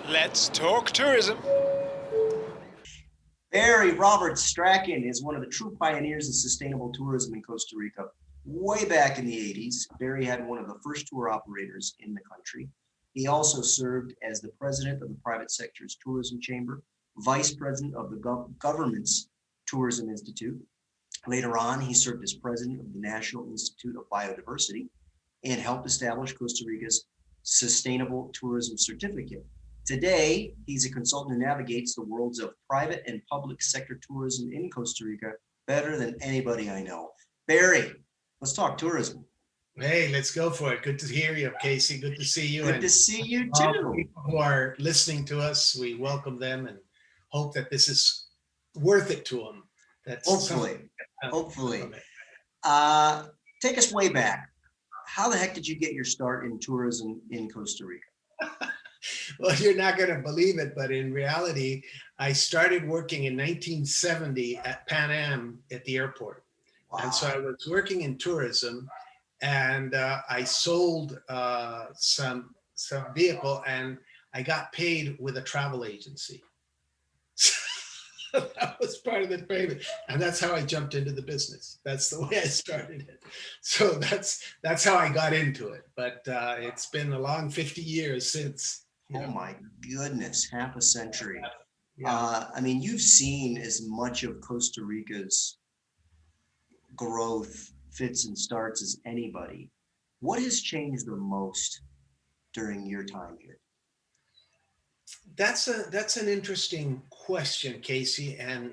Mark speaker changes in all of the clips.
Speaker 1: Let's talk tourism.
Speaker 2: Bary Roberts Strachan is one of the true pioneers of sustainable tourism in Costa Rica. Way back in the 80s, Bary had one of the first tour operators in the country. He also served as the president of the private sector's tourism chamber, vice president of the government's tourism institute. Later on, he served as president of the National Institute of BioDiversity and helped establish Costa Rica's Sustainable Tourism Certificate. Today, he's a consultant who navigates the worlds of private and public sector tourism in Costa Rica better than anybody I know. Bary, let's talk tourism.
Speaker 3: Hey, let's go for it. Good to hear you, Casey. Good to see you.
Speaker 2: Good to see you
Speaker 3: All
Speaker 2: too.
Speaker 3: people who are listening to us, we welcome them and hope that this is worth it to them. That's
Speaker 2: Hopefully. Take us way back. How the heck did you get your start in tourism in Costa Rica?
Speaker 3: Well, you're not going to believe it, but in reality, I started working in 1970 at Pan Am at the airport.
Speaker 2: Wow.
Speaker 3: And so I was working in tourism, and I sold some vehicle, and I got paid with a travel agency. That was part of the payment, and that's how I jumped into the business. That's the way I started it. So that's how I got into it. But it's been a long 50 years since.
Speaker 2: Oh my goodness, half a century.
Speaker 3: Yeah.
Speaker 2: I mean, you've seen as much of Costa Rica's growth, fits and starts as anybody. What has changed the most during your time here?
Speaker 3: That's an interesting question, Casey, and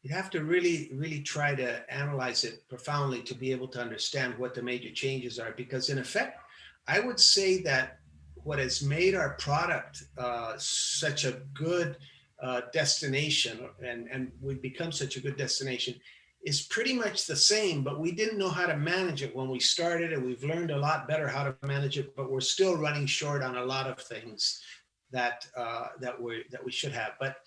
Speaker 3: you have to really try to analyze it profoundly to be able to understand what the major changes are. Because in effect, I would say that what has made our product such a good destination, and we've become such a good destination, is pretty much the same, but we didn't know how to manage it when we started, and we've learned a lot better how to manage it, but we're still running short on a lot of things that we should have. But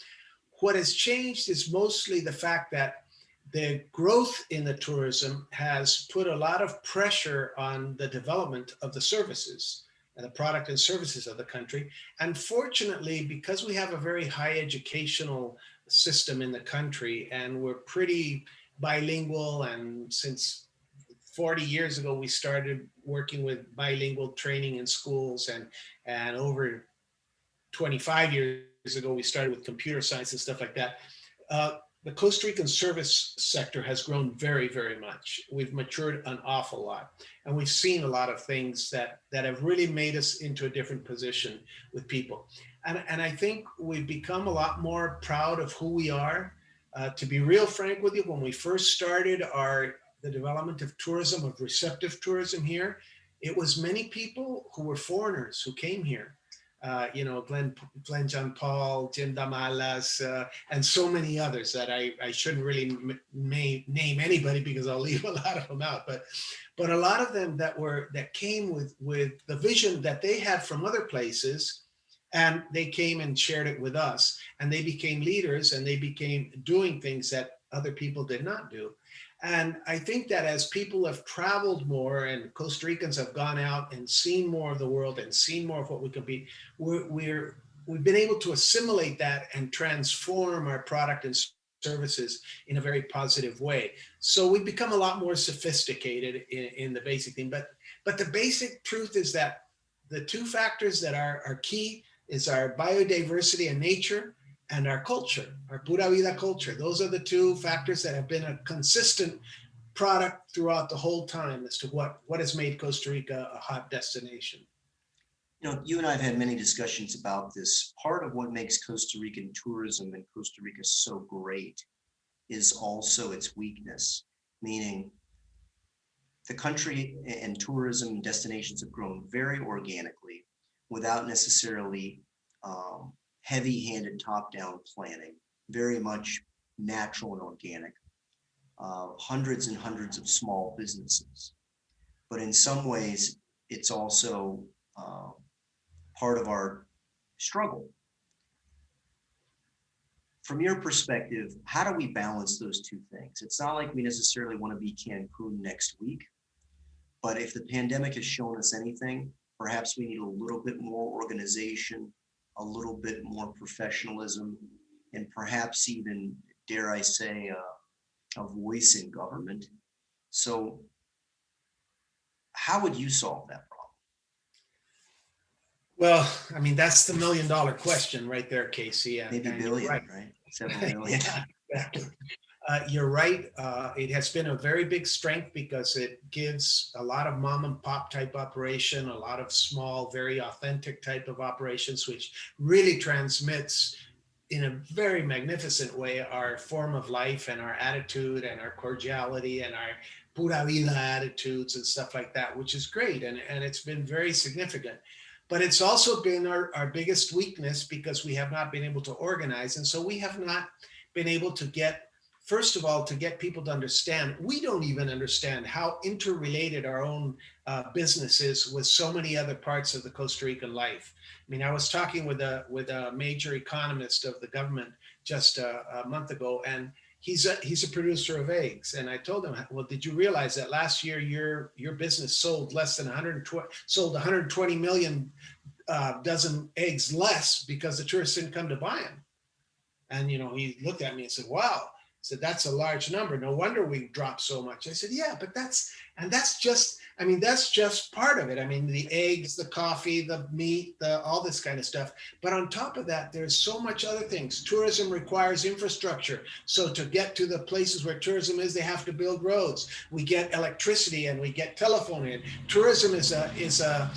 Speaker 3: what has changed is mostly the fact that the growth in the tourism has put a lot of pressure on the development of the services and the product and services of the country. And fortunately, because we have a very high educational system in the country, and we're pretty bilingual, and since 40 years ago, we started working with bilingual training in schools, and over 25 years ago, we started with computer science and stuff like that. The Costa Rican service sector has grown very, very much. We've matured an awful lot, and we've seen a lot of things that have really made us into a different position with people. And I think we've become a lot more proud of who we are. To be real frank with you, when we first started the development of tourism, of receptive tourism here, it was many people who were foreigners who came here. Glenn John Paul, Jim Damalas, and so many others that I shouldn't really name anybody because I'll leave a lot of them out. But a lot of them that came with the vision that they had from other places, and they came and shared it with us, and they became leaders, and they became doing things that other people did not do. And I think that as people have traveled more, and Costa Ricans have gone out and seen more of the world and seen more of what we can be, we've been able to assimilate that and transform our product and services in a very positive way. So we've become a lot more sophisticated in the basic thing. But the basic truth is that the two factors that are key is our biodiversity and nature, and our culture, our pura vida culture. Those are the two factors that have been a consistent product throughout the whole time as to what has made Costa Rica a hot destination.
Speaker 2: You know, you and I have had many discussions about this. Part of what makes Costa Rican tourism and Costa Rica so great is also its weakness, meaning the country and tourism destinations have grown very organically without necessarily heavy-handed top-down planning, very much natural and organic, hundreds and hundreds of small businesses. But in some ways, it's also part of our struggle. From your perspective, how do we balance those two things? It's not like we necessarily want to be Cancun next week, but if the pandemic has shown us anything, Perhaps we need a little bit more organization, a little bit more professionalism, and perhaps even, dare I say, a voice in government. So how would you solve that problem?
Speaker 3: Well, I mean, that's the $1 million question right there, Casey.
Speaker 2: Maybe
Speaker 3: And you're right.
Speaker 2: billion, right? Several billion.
Speaker 3: Yeah, exactly. You're right. It has been a very big strength because it gives a lot of mom and pop type operation, a lot of small, very authentic type of operations, which really transmits in a very magnificent way our form of life and our attitude and our cordiality and our pura vida attitudes and stuff like that, which is great. And it's been very significant. But it's also been our biggest weakness because we have not been able to organize. And so we have not been able to get, first of all, to get people to understand. We don't even understand how interrelated our own business is with so many other parts of the Costa Rican life. I mean, I was talking with a major economist of the government just a month ago, and he's a producer of eggs. And I told him, well, did you realize that last year your business sold less than 120 million dozen eggs less because the tourists didn't come to buy them? And he looked at me and said, wow. I said, that's a large number. No wonder we dropped so much. I said, yeah, but that's just part of it. I mean, the eggs, the coffee, the meat, all this kind of stuff. But on top of that, there's so much other things. Tourism requires infrastructure. So to get to the places where tourism is, they have to build roads. We get electricity and we get telephone in. Tourism is a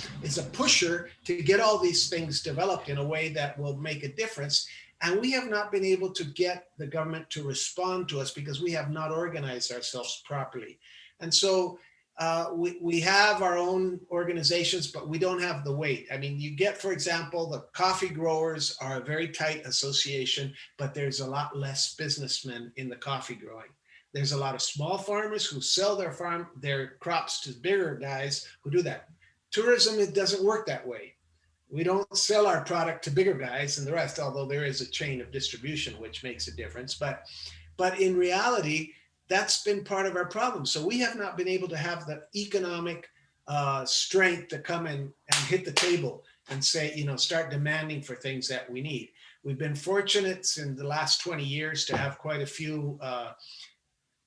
Speaker 3: pusher to get all these things developed in a way that will make a difference. And we have not been able to get the government to respond to us because we have not organized ourselves properly. And so we have our own organizations, but we don't have the weight. I mean, you get, for example, the coffee growers are a very tight association, but there's a lot less businessmen in the coffee growing. There's a lot of small farmers who sell their crops to bigger guys who do that. Tourism, it doesn't work that way. We don't sell our product to bigger guys and the rest, although there is a chain of distribution, which makes a difference. But in reality, that's been part of our problem. So we have not been able to have the economic strength to come in and hit the table and say, start demanding for things that we need. We've been fortunate in the last 20 years to have quite a few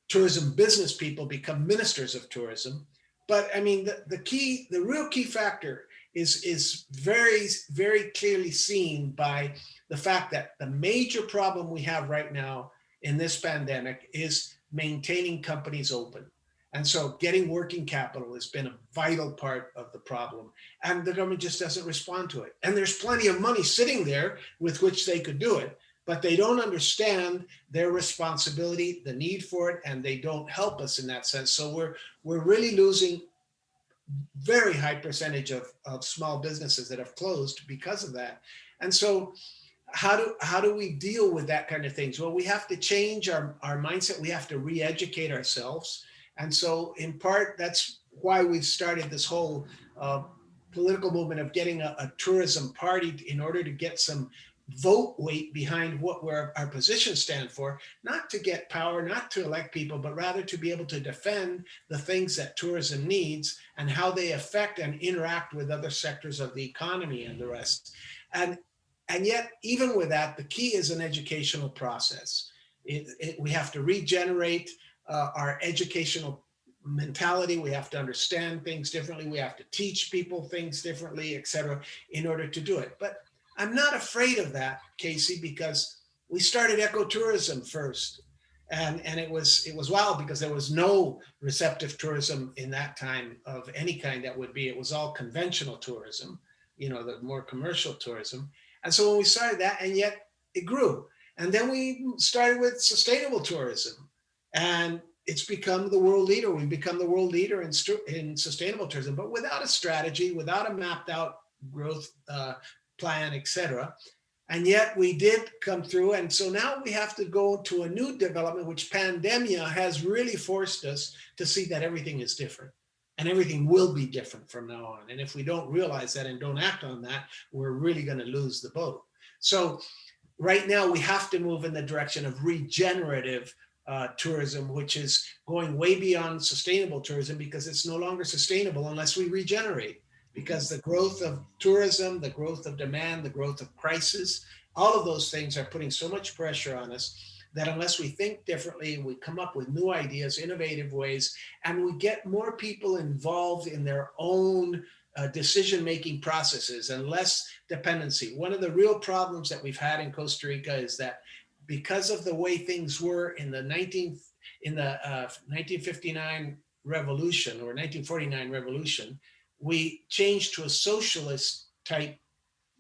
Speaker 3: tourism business people become ministers of tourism. But I mean, the real key factor is very, very clearly seen by the fact that the major problem we have right now in this pandemic is maintaining companies open. And so getting working capital has been a vital part of the problem. And the government just doesn't respond to it. And there's plenty of money sitting there with which they could do it, but they don't understand their responsibility, the need for it, and they don't help us in that sense. So we're really losing very high percentage of small businesses that have closed because of that. And so how do we deal with that kind of things? Well, we have to change our mindset. We have to re-educate ourselves. And so in part, that's why we've started this whole political movement of getting a tourism party in order to get some vote weight behind where our positions stand for, not to get power, not to elect people, but rather to be able to defend the things that tourism needs and how they affect and interact with other sectors of the economy and the rest. And yet, even with that, the key is an educational process. We have to regenerate our educational mentality. We have to understand things differently. We have to teach people things differently, et cetera, in order to do it. But I'm not afraid of that, Casey, because we started ecotourism first. And it was wild because there was no receptive tourism in that time of any kind that would be. It was all conventional tourism, the more commercial tourism. And so when we started that, and yet it grew. And then we started with sustainable tourism. And it's become the world leader. We've become the world leader in sustainable tourism, but without a strategy, without a mapped out growth plan, et cetera. And yet we did come through. And so now we have to go to a new development, which pandemia has really forced us to see that everything is different and everything will be different from now on. And if we don't realize that and don't act on that, we're really going to lose the boat. So right now we have to move in the direction of regenerative tourism, which is going way beyond sustainable tourism because it's no longer sustainable unless we regenerate. because the growth of tourism, the growth of demand, the growth of crisis, all of those things are putting so much pressure on us that unless we think differently, we come up with new ideas, innovative ways, and we get more people involved in their own decision-making processes and less dependency. One of the real problems that we've had in Costa Rica is that because of the way things were in the 1959 revolution or 1949 revolution, we changed to a socialist type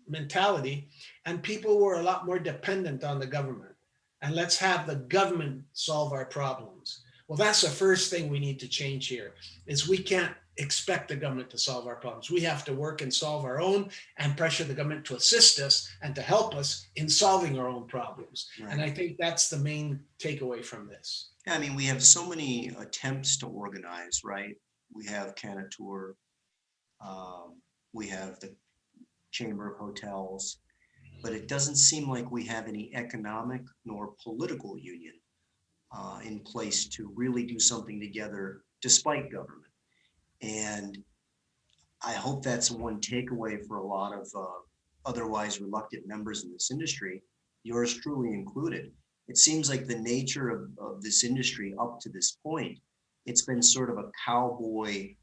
Speaker 3: mentality, and people were a lot more dependent on the government. And let's have the government solve our problems. Well, that's the first thing we need to change here, is we can't expect the government to solve our problems. We have to work and solve our own and pressure the government to assist us and to help us in solving our own problems. Right. And I think that's the main takeaway from this.
Speaker 2: Yeah, I mean, we have so many attempts to organize, right? We have Canatur, we have the Chamber of Hotels, but it doesn't seem like we have any economic nor political union in place to really do something together despite government. And I hope that's one takeaway for a lot of otherwise reluctant members in this industry, yours truly included. It seems like the nature of this industry up to this point, it's been sort of a cowboy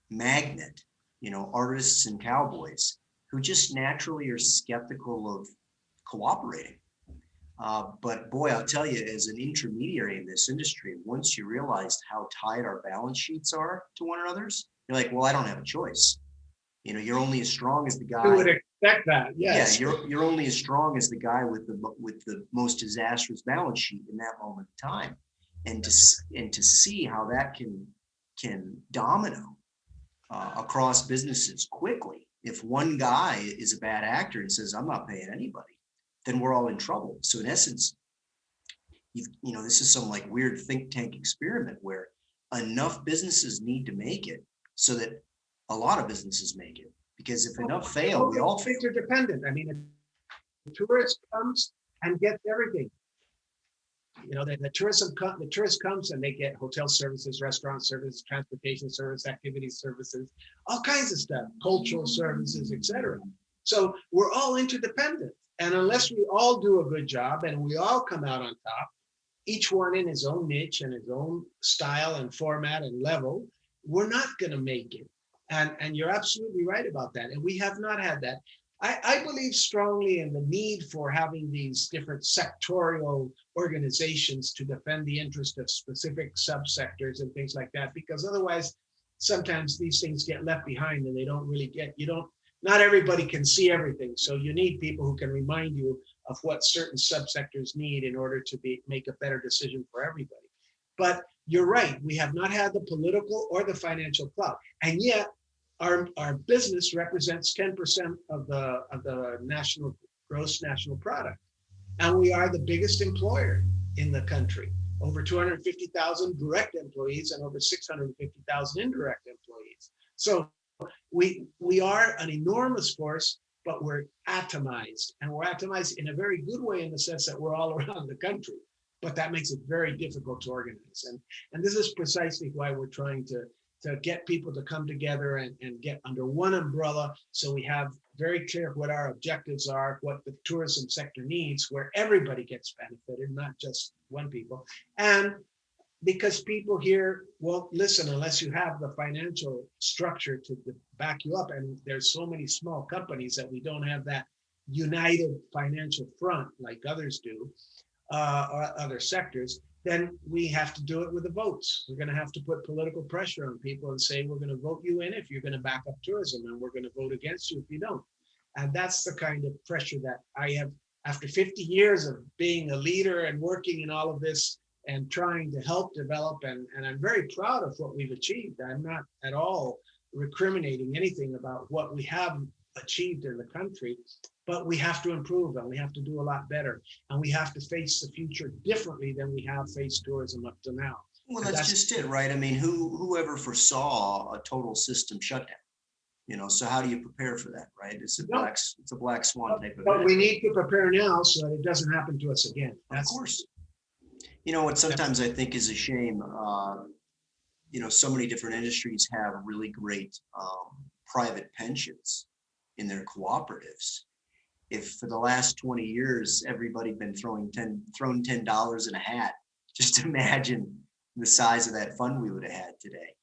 Speaker 2: magnet, you know, artists and cowboys who just naturally are skeptical of cooperating. But boy, I'll tell you, as an intermediary in this industry, once you realized how tied our balance sheets are to one another's, you're like, well, I don't have a choice. You know, you're only as strong as the guy.
Speaker 3: Who would expect that? Yes.
Speaker 2: Yeah, you're only as strong as the guy with the most disastrous balance sheet in that moment of time, and to see how that can domino across businesses quickly. If one guy is a bad actor and says, I'm not paying anybody, then we're all in trouble. So in essence, you know, this is some like weird think tank experiment where enough businesses need to make it so that a lot of businesses make it. Because if enough fail, we all fail.
Speaker 3: Interdependent. I mean, the tourist comes and gets everything. You know, the tourist comes and they get hotel services, restaurant services, transportation service, activity services, all kinds of stuff, cultural services, etc. So we're all interdependent. And unless we all do a good job and we all come out on top, each one in his own niche and his own style and format and level, we're not going to make it. And you're absolutely right about that. And we have not had that. I believe strongly in the need for having these different sectorial organizations to defend the interest of specific subsectors and things like that, because otherwise, sometimes these things get left behind and they don't really get, not everybody can see everything. So you need people who can remind you of what certain subsectors need in order to make a better decision for everybody. But you're right, we have not had the political or the financial clout. And yet, our business represents 10% of the gross national product. And we are the biggest employer in the country, over 250,000 direct employees and over 650,000 indirect employees. So we are an enormous force, but we're atomized. And we're atomized in a very good way in the sense that we're all around the country. But that makes it very difficult to organize. And this is precisely why we're trying to get people to come together and get under one umbrella, so we have very clear what our objectives are, what the tourism sector needs, where everybody gets benefited, not just one people. And because people here won't listen unless you have the financial structure to back you up. And there's so many small companies that we don't have that united financial front like others do, or other sectors. Then we have to do it with the votes. We're going to have to put political pressure on people and say, we're going to vote you in if you're going to back up tourism, and we're going to vote against you if you don't. And that's the kind of pressure that I have after 50 years of being a leader and working in all of this and trying to help develop. And I'm very proud of what we've achieved. I'm not at all recriminating anything about what we have achieved in the country, but we have to improve and we have to do a lot better. And we have to face the future differently than we have faced tourism up to now.
Speaker 2: Well, that's just it, right? I mean, whoever foresaw a total system shutdown? You know, so how do you prepare for that, right? It's a black swan type of
Speaker 3: But we need to prepare now so that it doesn't happen to us again.
Speaker 2: Of course. You know what sometimes I think is a shame, you know, so many different industries have really great private pensions in their cooperatives. If for the last 20 years, everybody been thrown $10 in a hat, just imagine the size of that fund we would have had today.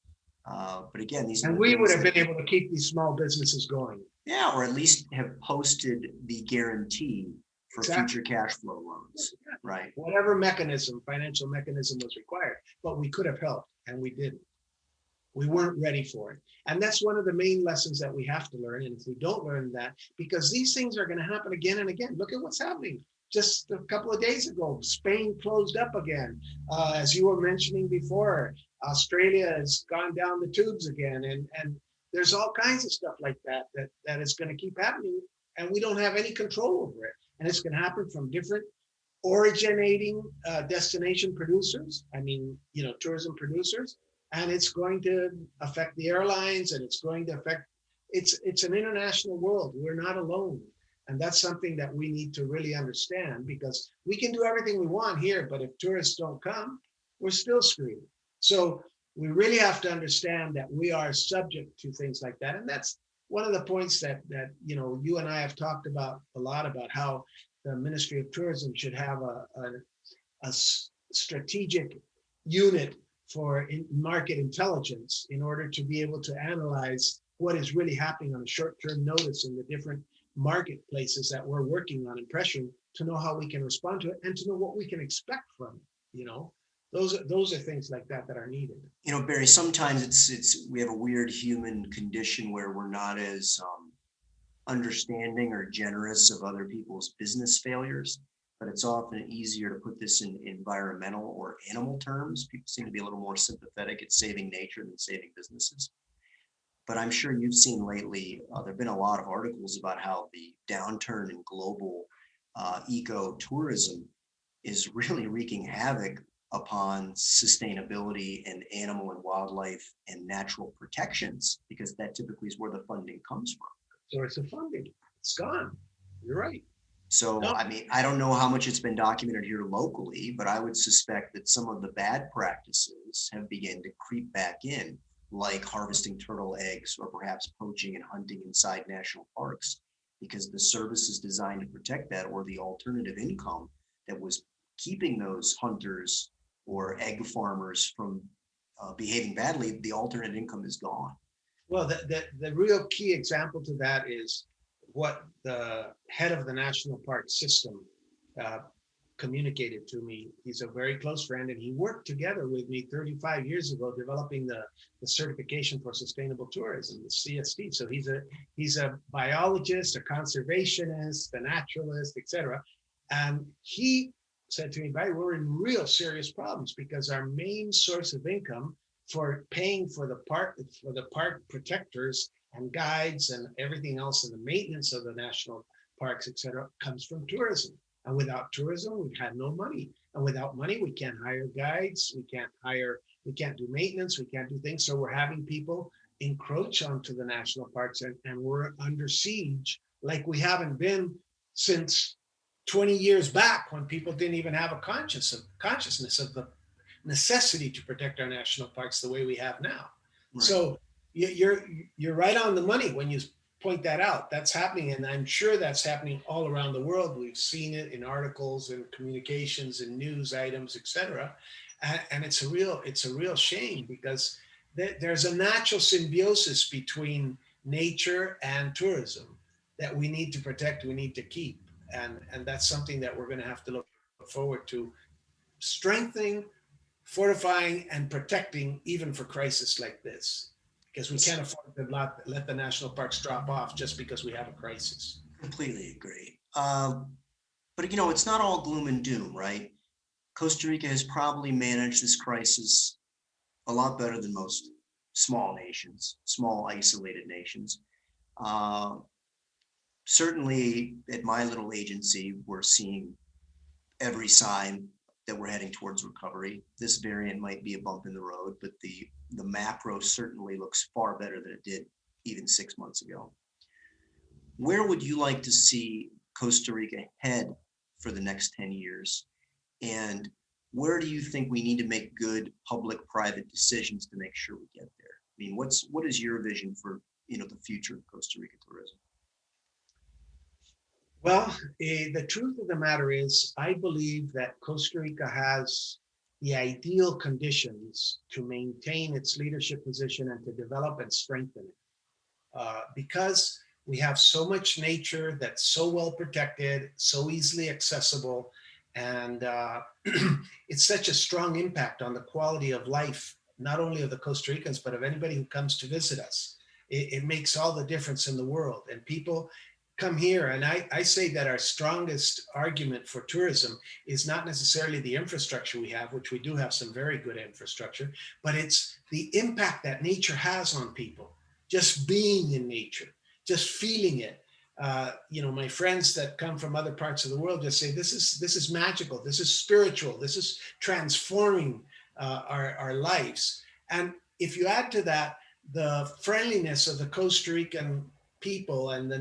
Speaker 2: But again, these are
Speaker 3: And
Speaker 2: the
Speaker 3: we would
Speaker 2: things
Speaker 3: have
Speaker 2: that,
Speaker 3: been able to keep these small businesses going.
Speaker 2: yeah, or at least have posted the guarantee for
Speaker 3: Exactly.
Speaker 2: future cash flow loans, right?
Speaker 3: Whatever mechanism, financial mechanism was required, but we could have helped and we didn't. We weren't ready for it. And that's one of the main lessons that we have to learn. And if we don't learn that, because these things are going to happen again and again. Look at what's happening. Just a couple of days ago, Spain closed up again. As you were mentioning before, Australia has gone down the tubes again. And there's all kinds of stuff like that is going to keep happening. And we don't have any control over it. And it's going to happen from different originating destination producers. I mean, tourism producers. And it's going to affect the airlines, and it's going to affect, it's an international world. We're not alone. And that's something that we need to really understand, because we can do everything we want here, but if tourists don't come, we're still screwed. So we really have to understand that we are subject to things like that. And that's one of the points that you and I have talked about a lot, about how the Ministry of Tourism should have a strategic unit for market intelligence in order to be able to analyze what is really happening on a short-term notice in the different marketplaces that we're working on and pressuring, to know how we can respond to it and to know what we can expect from it. Those are things like that are needed.
Speaker 2: Bary, sometimes we have a weird human condition where we're not as understanding or generous of other people's business failures, but it's often easier to put this in environmental or animal terms. People seem to be a little more sympathetic at saving nature than saving businesses. But I'm sure you've seen lately, there have been a lot of articles about how the downturn in global ecotourism is really wreaking havoc upon sustainability and animal and wildlife and natural protections, because that typically is where the funding comes from.
Speaker 3: Source of funding, it's gone. You're right.
Speaker 2: So,
Speaker 3: No.
Speaker 2: I mean, I don't know how much it's been documented here locally, but I would suspect that some of the bad practices have begun to creep back in, like harvesting turtle eggs or perhaps poaching and hunting inside national parks, because the services designed to protect that, or the alternative income that was keeping those hunters or egg farmers from behaving badly, the alternate income is gone.
Speaker 3: Well, the real key example to that is what the head of the national park system communicated to me. He's a very close friend, and he worked together with me 35 years ago developing the certification for sustainable tourism, the CST. So he's a biologist, a conservationist, a naturalist, etc. And he said to me, "Bary, we're in real serious problems because our main source of income for paying for the park protectors and guides and everything else, and the maintenance of the national parks, etc., comes from tourism. And without tourism, we had no money. And without money, we can't hire guides, we can't do maintenance, we can't do things. So we're having people encroach onto the national parks, and we're under siege like we haven't been since 20 years back, when people didn't even have a consciousness of the necessity to protect our national parks the way we have now." Right. So you're right on the money when you point that out. That's happening, and I'm sure that's happening all around the world. We've seen it in articles and communications and news items, etc. And it's a real shame, because there's a natural symbiosis between nature and tourism that we need to protect, we need to keep, and that's something that we're going to have to look forward to strengthening, fortifying, and protecting, even for crisis like this, because we can't afford to let the national parks drop off just because we have a crisis.
Speaker 2: Completely agree. But it's not all gloom and doom, right? Costa Rica has probably managed this crisis a lot better than most small isolated nations. Certainly at my little agency, we're seeing every sign that we're heading towards recovery. This variant might be a bump in the road, but the macro certainly looks far better than it did even 6 months ago. Where would you like to see Costa Rica head for the next 10 years? And where do you think we need to make good public-private decisions to make sure we get there? I mean, what is your vision for the future of Costa Rica tourism?
Speaker 3: Well, the truth of the matter is, I believe that Costa Rica has the ideal conditions to maintain its leadership position and to develop and strengthen it. Because we have so much nature that's so well protected, so easily accessible, and it's such a strong impact on the quality of life, not only of the Costa Ricans, but of anybody who comes to visit us. It makes all the difference in the world. And people come here, and I say that our strongest argument for tourism is not necessarily the infrastructure we have, which we do have some very good infrastructure, but it's the impact that nature has on people. Just being in nature, just feeling it. My friends that come from other parts of the world just say this is magical, this is spiritual, this is transforming our lives. And if you add to that the friendliness of the Costa Rican people and the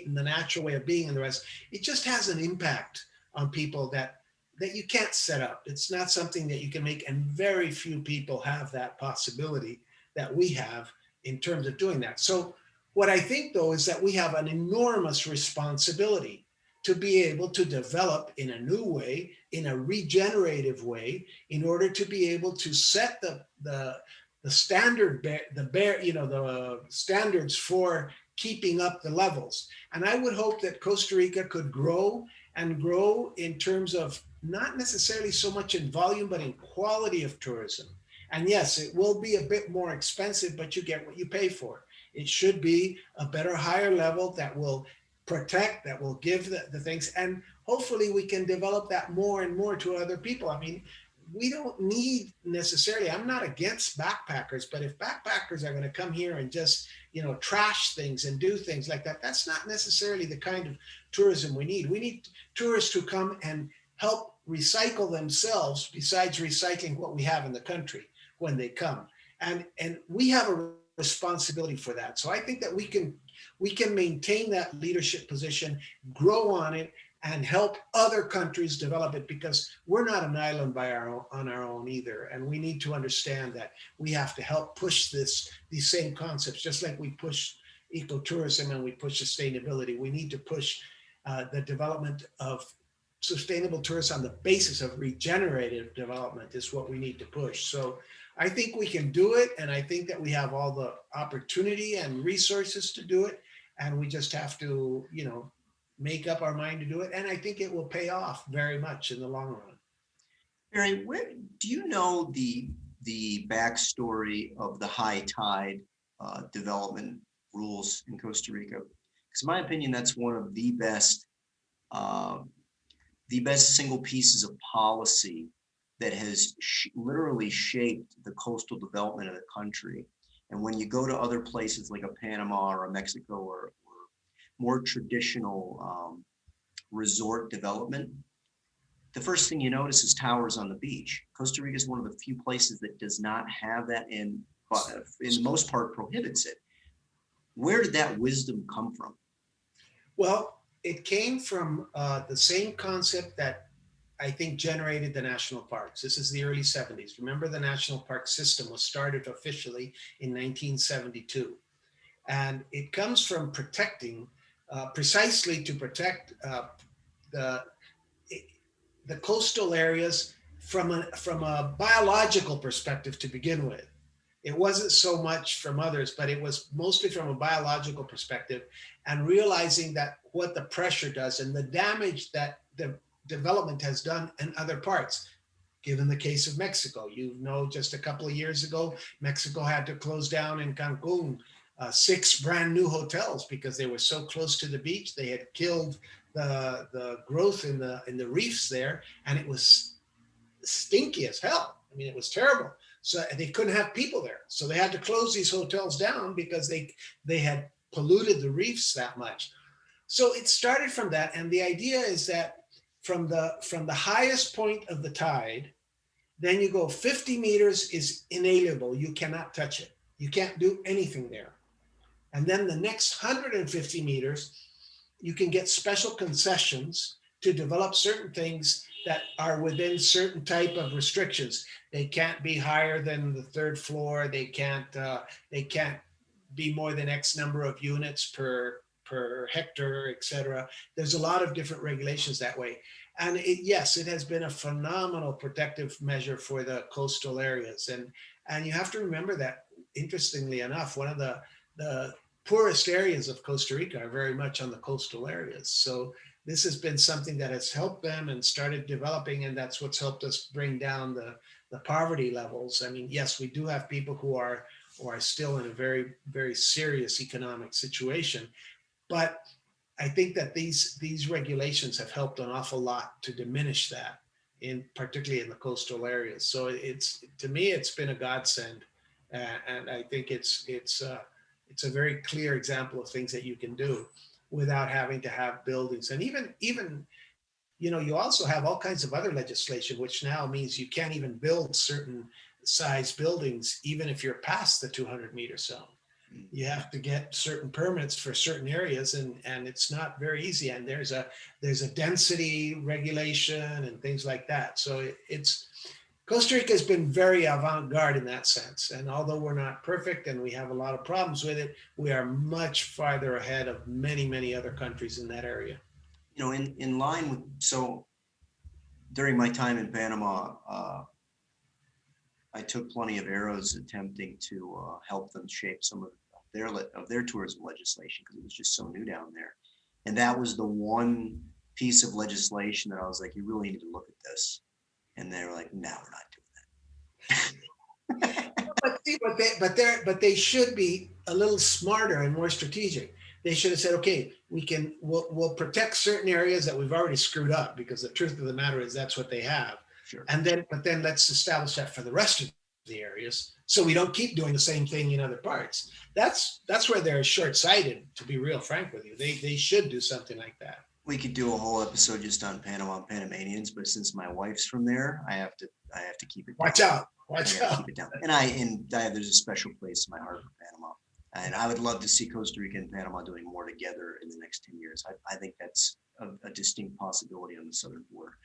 Speaker 3: natural way of being and the rest, it just has an impact on people that you can't set up. It's not something that you can make, and very few people have that possibility that we have in terms of doing that. So what I think, though, is that we have an enormous responsibility to be able to develop in a new way, in a regenerative way, in order to be able to set the standards for keeping up the levels. And I would hope that Costa Rica could grow and grow in terms of not necessarily so much in volume, but in quality of tourism. And yes, it will be a bit more expensive, but you get what you pay for. It should be a better, higher level that will protect, that will give the things. And hopefully we can develop that more and more to other people. I mean, we don't need necessarily, I'm not against backpackers, but if backpackers are going to come here and just, trash things and do things like that, that's not necessarily the kind of tourism we need. We need tourists who come and help recycle themselves besides recycling what we have in the country when they come. And we have a responsibility for that. So I think that we can maintain that leadership position, grow on it, and help other countries develop it, because we're not an island on our own either. And we need to understand that we have to help push these same concepts, just like we push ecotourism and we push sustainability. We need to push the development of sustainable tourism on the basis of regenerative development is what we need to push. So I think we can do it. And I think that we have all the opportunity and resources to do it. And we just have to, make up our mind to do it. And I think it will pay off very much in the long run.
Speaker 2: Bary, do you know the backstory of the high tide development rules in Costa Rica? Because in my opinion, that's one of the best single pieces of policy that has literally shaped the coastal development of the country. And when you go to other places like a Panama or a Mexico or more traditional resort development, the first thing you notice is towers on the beach. Costa Rica is one of the few places that does not have that, and in the most part prohibits it. Where did that wisdom come from?
Speaker 3: Well, it came from the same concept that I think generated the national parks. This is the early 70s. Remember, the national park system was started officially in 1972. And it comes from protecting, precisely to protect the coastal areas from a biological perspective to begin with. It wasn't so much from others, but it was mostly from a biological perspective, and realizing that what the pressure does and the damage that the development has done in other parts. Given the case of Mexico, just a couple of years ago, Mexico had to close down in Cancun 6 brand new hotels because they were so close to the beach. They had killed the growth in the reefs there, and it was stinky as hell. I mean, it was terrible. So they couldn't have people there. So they had to close these hotels down because they had polluted the reefs that much. So it started from that. And the idea is that from the highest point of the tide, then you go 50 meters is inalienable. You cannot touch it. You can't do anything there. And then the next 150 meters, you can get special concessions to develop certain things that are within certain type of restrictions. They can't be higher than the 3rd floor. They can't be more than X number of units per hectare, et cetera. There's a lot of different regulations that way. And yes, it has been a phenomenal protective measure for the coastal areas. And you have to remember that, interestingly enough, one of the poorest areas of Costa Rica are very much on the coastal areas. So this has been something that has helped them and started developing, and that's what's helped us bring down the poverty levels. I mean, yes, we do have people who are still in a very, very serious economic situation, but I think that these regulations have helped an awful lot to diminish that, in particularly in the coastal areas. So it's, to me, it's been a godsend, and I think it's a very clear example of things that you can do without having to have buildings. And even you also have all kinds of other legislation, which now means you can't even build certain size buildings, even if you're past the 200-meter zone. You have to get certain permits for certain areas, and it's not very easy. And there's a density regulation and things like that. So it's Costa Rica has been very avant-garde in that sense. And although we're not perfect and we have a lot of problems with it, we are much farther ahead of many, many other countries in that area.
Speaker 2: In line with, so during my time in Panama, I took plenty of arrows attempting to help them shape some of their tourism legislation, because it was just so new down there. And that was the one piece of legislation that I was like, you really need to look at this. And they were like, no, we're not doing that.
Speaker 3: But they should be a little smarter and more strategic. They should have said, okay, we'll protect certain areas that we've already screwed up, because the truth of the matter is that's what they have.
Speaker 2: Sure.
Speaker 3: But then let's establish that for the rest of the areas, so we don't keep doing the same thing in other parts. That's where they're short-sighted, to be real frank with you. They should do something like that.
Speaker 2: We could do a whole episode just on Panama and Panamanians, but since my wife's from there, I have to keep it down.
Speaker 3: Watch out.
Speaker 2: Keep it down. And there's a special place in my heart for Panama. And I would love to see Costa Rica and Panama doing more together in the next 10 years. I think that's a distinct possibility on the southern border.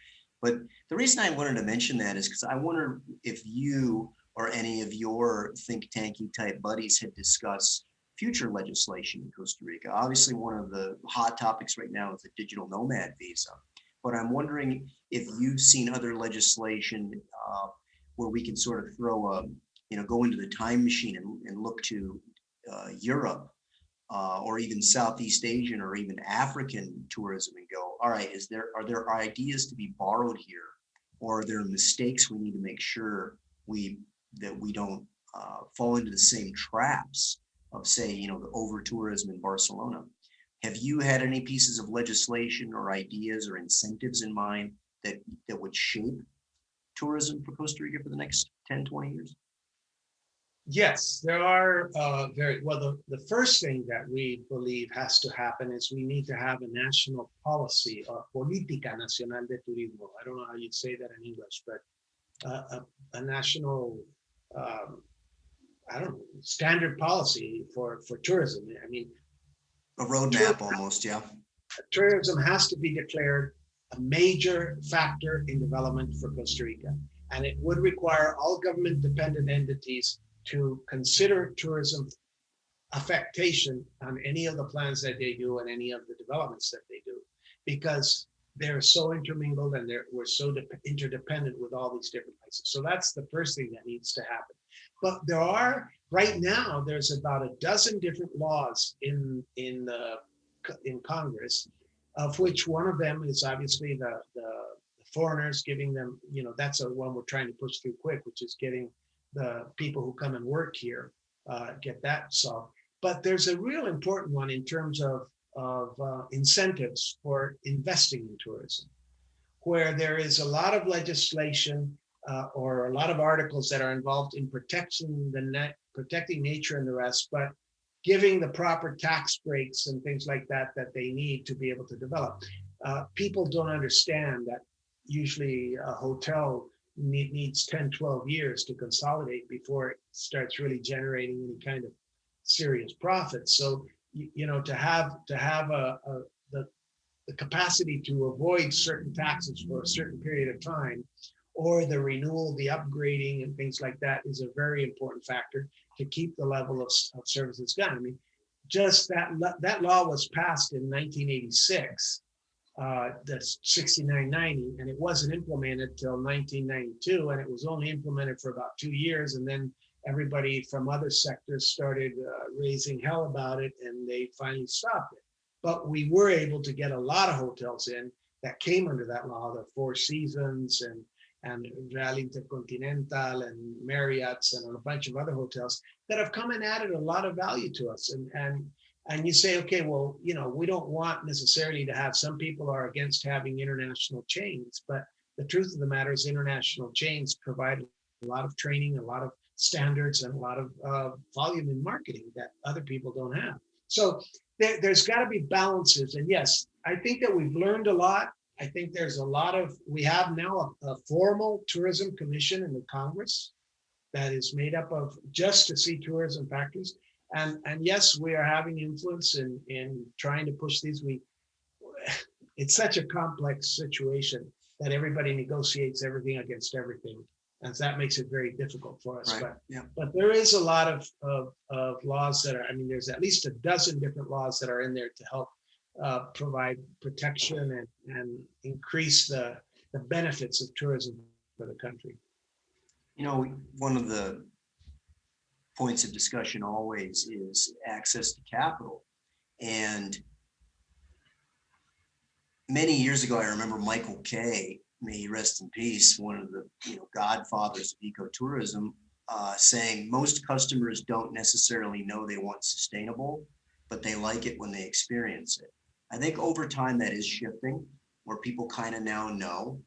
Speaker 2: But the reason I wanted to mention that is because I wonder if you or any of your think tanky type buddies had discussed future legislation in Costa Rica. Obviously, one of the hot topics right now is the digital nomad visa. But I'm wondering if you've seen other legislation where we can sort of throw go into the time machine and look to Europe or even Southeast Asian or even African tourism and go, all right, are there ideas to be borrowed here, or are there mistakes we need to make sure that we don't fall into the same traps of, say, the over tourism in Barcelona? Have you had any pieces of legislation or ideas or incentives in mind that would shape tourism for Costa Rica for the next 10, 20 years?
Speaker 3: Yes, there are very well. The first thing that we believe has to happen is we need to have a national policy, or Política Nacional de Turismo. I don't know how you'd say that in English, but a national, I don't know, standard policy for tourism. I mean,
Speaker 2: a roadmap almost, yeah.
Speaker 3: Tourism has to be declared a major factor in development for Costa Rica, and it would require all government-dependent entities to consider tourism affectation on any of the plans that they do and any of the developments that they do, because they're so intermingled and we're so interdependent with all these different places. So that's the first thing that needs to happen. But right now, there's about a dozen different laws in Congress, of which one of them is obviously the foreigners, giving them, that's a one we're trying to push through quick, which is getting the people who come and work here, get that solved. But there's a real important one in terms of incentives for investing in tourism, where there is a lot of legislation or a lot of articles that are involved in protecting nature and the rest, but giving the proper tax breaks and things like that they need to be able to develop. People don't understand that usually a hotel needs 10, 12 years to consolidate before it starts really generating any kind of serious profit. So, to have the capacity to avoid certain taxes for a certain period of time, or the renewal, the upgrading and things like that, is a very important factor. to keep the level of service it's got. I mean, just that law was passed in 1986, that's 6990, and it wasn't implemented till 1992, and it was only implemented for about 2 years, and then everybody from other sectors started raising hell about it, and they finally stopped it. But we were able to get a lot of hotels in that came under that law, the Four Seasons and Real Intercontinental and Marriott's and a bunch of other hotels that have come and added a lot of value to us. And you say, okay, well, you know, we don't want necessarily to have, some people are against having international chains, but the truth of the matter is international chains provide a lot of training, a lot of standards, and a lot of volume in marketing that other people don't have. So there's got to be balances. And yes, I think that we've learned a lot. I think there's a lot of, we have now a formal tourism commission in the Congress that is made up of just to see tourism factors. And yes, we are having influence in trying to push these. It's such a complex situation that everybody negotiates everything against everything. And so that makes it very difficult for us.
Speaker 2: Right.
Speaker 3: But there is a lot of laws that are, I mean, there's at least a dozen different laws that are in there to help provide protection and increase the benefits of tourism for the country.
Speaker 2: You know, one of the points of discussion always is access to capital. And many years ago, I remember Michael Kay, may he rest in peace, one of the godfathers of ecotourism, saying most customers don't necessarily know they want sustainable, but they like it when they experience it. I think over time that is shifting, where people kind of now know,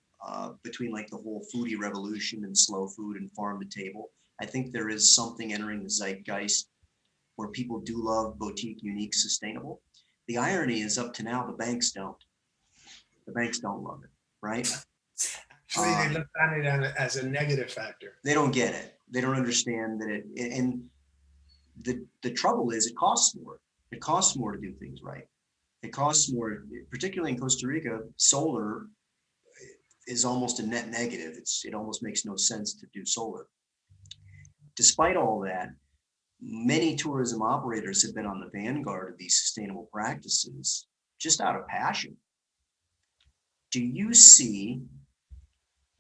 Speaker 2: between like the whole foodie revolution and slow food and farm to table. I think there is something entering the zeitgeist where people do love boutique, unique, sustainable. The irony is, up to now, the banks don't. The banks don't love it, right?
Speaker 3: Actually, they look on it as a negative factor.
Speaker 2: They don't get it. They don't understand that it, and the trouble is it costs more. It costs more to do things right. It costs more, particularly in Costa Rica. Solar is almost a net negative. It almost makes no sense to do solar. Despite all that, many tourism operators have been on the vanguard of these sustainable practices just out of passion. Do you see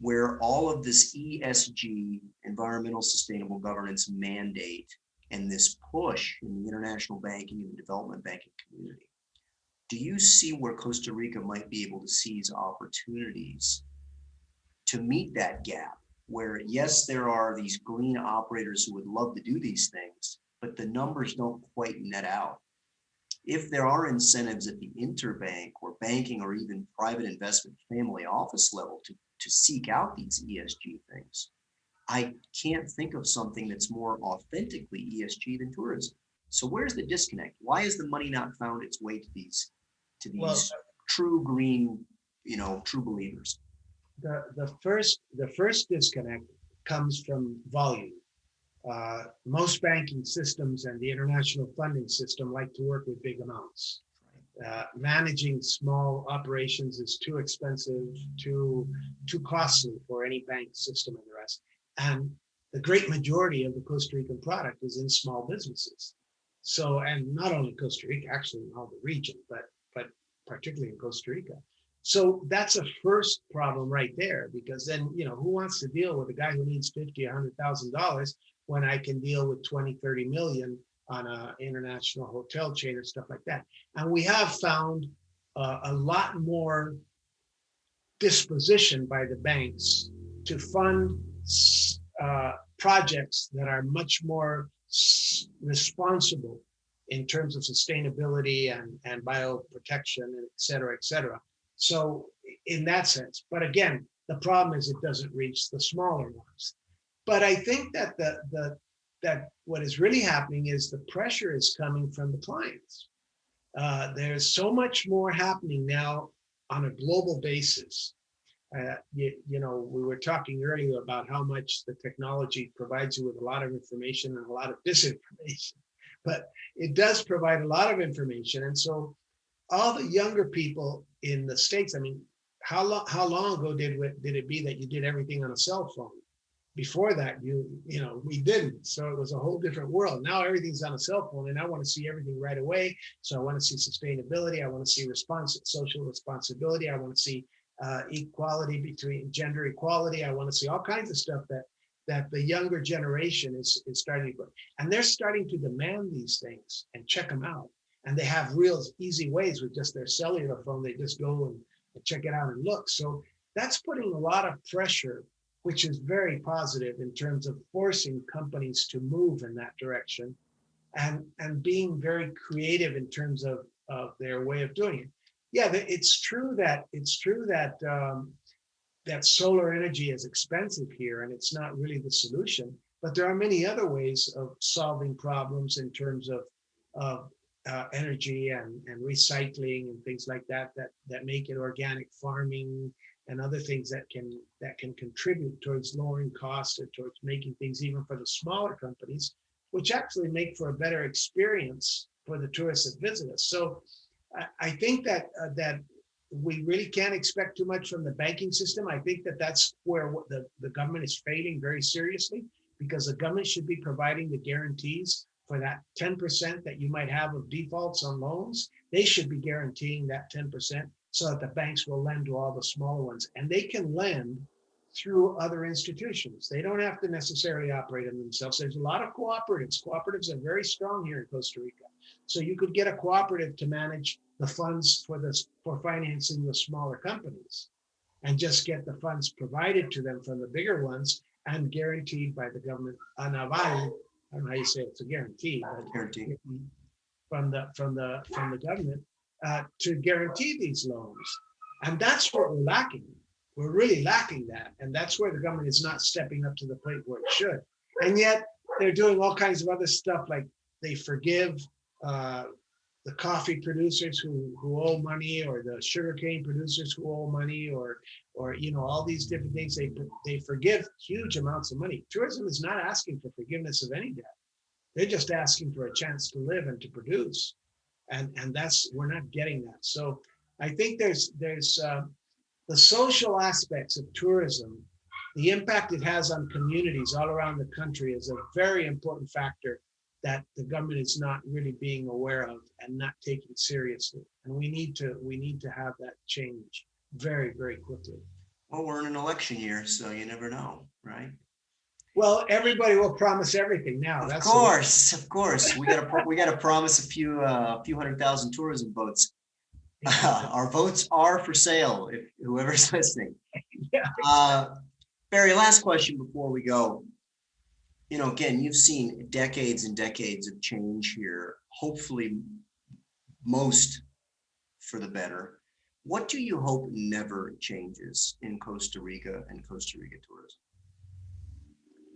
Speaker 2: where all of this ESG, environmental sustainable governance mandate, and this push in the international banking and the development banking community, do you see where Costa Rica might be able to seize opportunities to meet that gap? Where, yes, there are these green operators who would love to do these things, but the numbers don't quite net out. If there are incentives at the interbank or banking or even private investment family office level to seek out these ESG things, I can't think of something that's more authentically ESG than tourism. So where's the disconnect? Why has the money not found its way to these true green, true believers?
Speaker 3: The first disconnect comes from volume. Most banking systems and the international funding system like to work with big amounts. Managing small operations is too expensive, too costly for any bank system and the rest. And the great majority of the Costa Rican product is in small businesses. So, and not only Costa Rica, actually in all the region, but particularly in Costa Rica. So that's a first problem right there, because then, who wants to deal with a guy who needs $50,000, $100,000 when I can deal with 20, 30 million on an international hotel chain or stuff like that. And we have found a lot more disposition by the banks to fund projects that are much more responsible in terms of sustainability and bioprotection, and et cetera, et cetera. So in that sense, but again, the problem is it doesn't reach the smaller ones. But I think that that what is really happening is the pressure is coming from the clients. There's so much more happening now on a global basis. We were talking earlier about how much the technology provides you with a lot of information and a lot of disinformation, but it does provide a lot of information. And so all the younger people in the States, I mean, how long ago did it be that you did everything on a cell phone? Before that, we didn't. So it was a whole different world. Now everything's on a cell phone, and I want to see everything right away. So I want to see sustainability. I want to see social responsibility. I want to see equality between gender equality. I want to see all kinds of stuff that the younger generation is starting to, and they're starting to demand these things and check them out. And they have real easy ways with just their cellular phone. They just go and check it out and look. So that's putting a lot of pressure, which is very positive in terms of forcing companies to move in that direction and being very creative in terms of their way of doing it. Yeah, it's true that solar energy is expensive here and it's not really the solution, but there are many other ways of solving problems in terms of energy and recycling and things like that make it organic farming and other things that can contribute towards lowering costs and towards making things even for the smaller companies, which actually make for a better experience for the tourists that visit us. So I think that we really can't expect too much from the banking system. I think that's where the government is failing very seriously, because the government should be providing the guarantees for that 10% that you might have of defaults on loans. They should be guaranteeing that 10% so that the banks will lend to all the smaller ones, and they can lend through other institutions. They don't have to necessarily operate them themselves. There's a lot of cooperatives. Cooperatives are very strong here in Costa Rica. So you could get a cooperative to manage the funds for financing the smaller companies and just get the funds provided to them from the bigger ones and guaranteed by the government. An aval, I don't know how you say it, it's a guarantee, but
Speaker 2: Guarantee.
Speaker 3: from the government to guarantee these loans. And that's what we're lacking. We're really lacking that. And that's where the government is not stepping up to the plate where it should. And yet they're doing all kinds of other stuff, like they forgive the coffee producers who owe money, or the sugarcane producers who owe money, or all these different things. They forgive huge amounts of money. Tourism is not asking for forgiveness of any debt. They're just asking for a chance to live and to produce, and we're not getting that. So I think there's the social aspects of tourism, the impact it has on communities all around the country is a very important factor that the government is not really being aware of and not taking seriously. And we need to have that change very, very quickly.
Speaker 2: Well, we're in an election year, so you never know, right?
Speaker 3: Well, everybody will promise everything now.
Speaker 2: Of course. We got to promise a few 100,000 tourism votes. Our votes are for sale, if whoever's listening.
Speaker 3: Yeah.
Speaker 2: Bary, last question before we go. Again, you've seen decades and decades of change here, hopefully most for the better. What do you hope never changes in Costa Rica and Costa Rica tourism?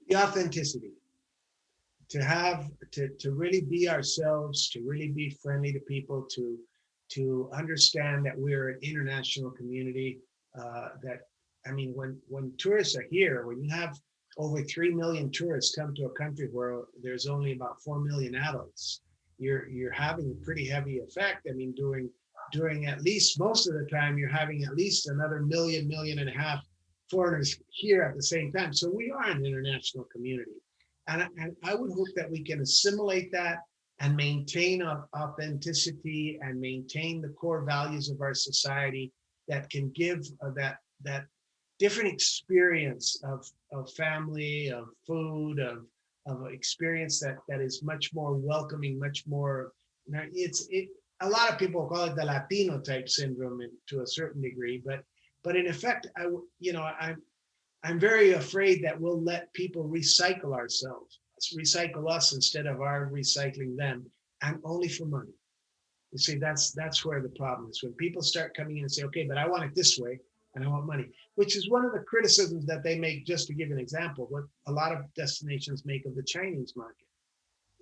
Speaker 3: The authenticity. To really be ourselves, to really be friendly to people, to understand that we're an international community. When tourists are here, when you have over 3 million tourists come to a country where there's only about 4 million adults, you're having a pretty heavy effect. During at least most of the time, you're having at least another million and a half foreigners here at the same time. So we are an international community. And I would hope that we can assimilate that and maintain authenticity and maintain the core values of our society that can give that different experience of family, of food, of experience that is much more welcoming, much more, a lot of people call it the Latino type syndrome to a certain degree, but in effect, I'm very afraid that we'll let people recycle us instead of our recycling them, and only for money. You see, that's where the problem is. When people start coming in and say, okay, but I want it this way, and I want money, which is one of the criticisms that they make, just to give an example, what a lot of destinations make of the Chinese market.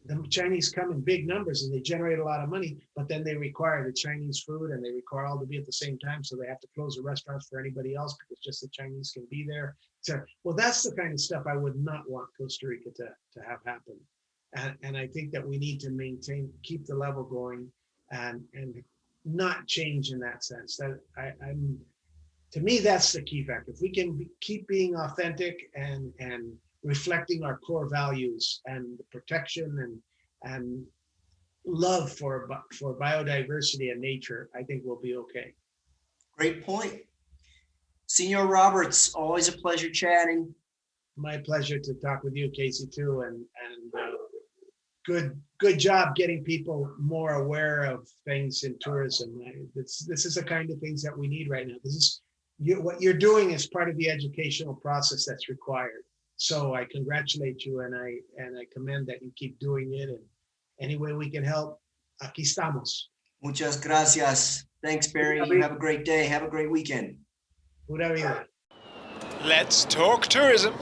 Speaker 3: The Chinese come in big numbers and they generate a lot of money, but then they require the Chinese food and they require all to be at the same time. So they have to close the restaurants for anybody else because just the Chinese can be there. So, well, that's the kind of stuff I would not want Costa Rica to have happen. And I think that we need to keep the level going and not change in that sense. That to me, that's the key factor. If we can keep being authentic and reflecting our core values and the protection and love for biodiversity and nature, I think we'll be okay.
Speaker 2: Great point. Senor Roberts, always a pleasure chatting.
Speaker 3: My pleasure to talk with you, Casey, too, and good job getting people more aware of things in tourism. This is the kind of things that we need right now. This is what you're doing is part of the educational process that's required. So I congratulate you and I commend that you keep doing it. And any way we can help, aquí estamos.
Speaker 2: Muchas gracias. Thanks, Bary. You have a great day. Have a great weekend.
Speaker 3: Pura vida.
Speaker 1: Let's talk tourism.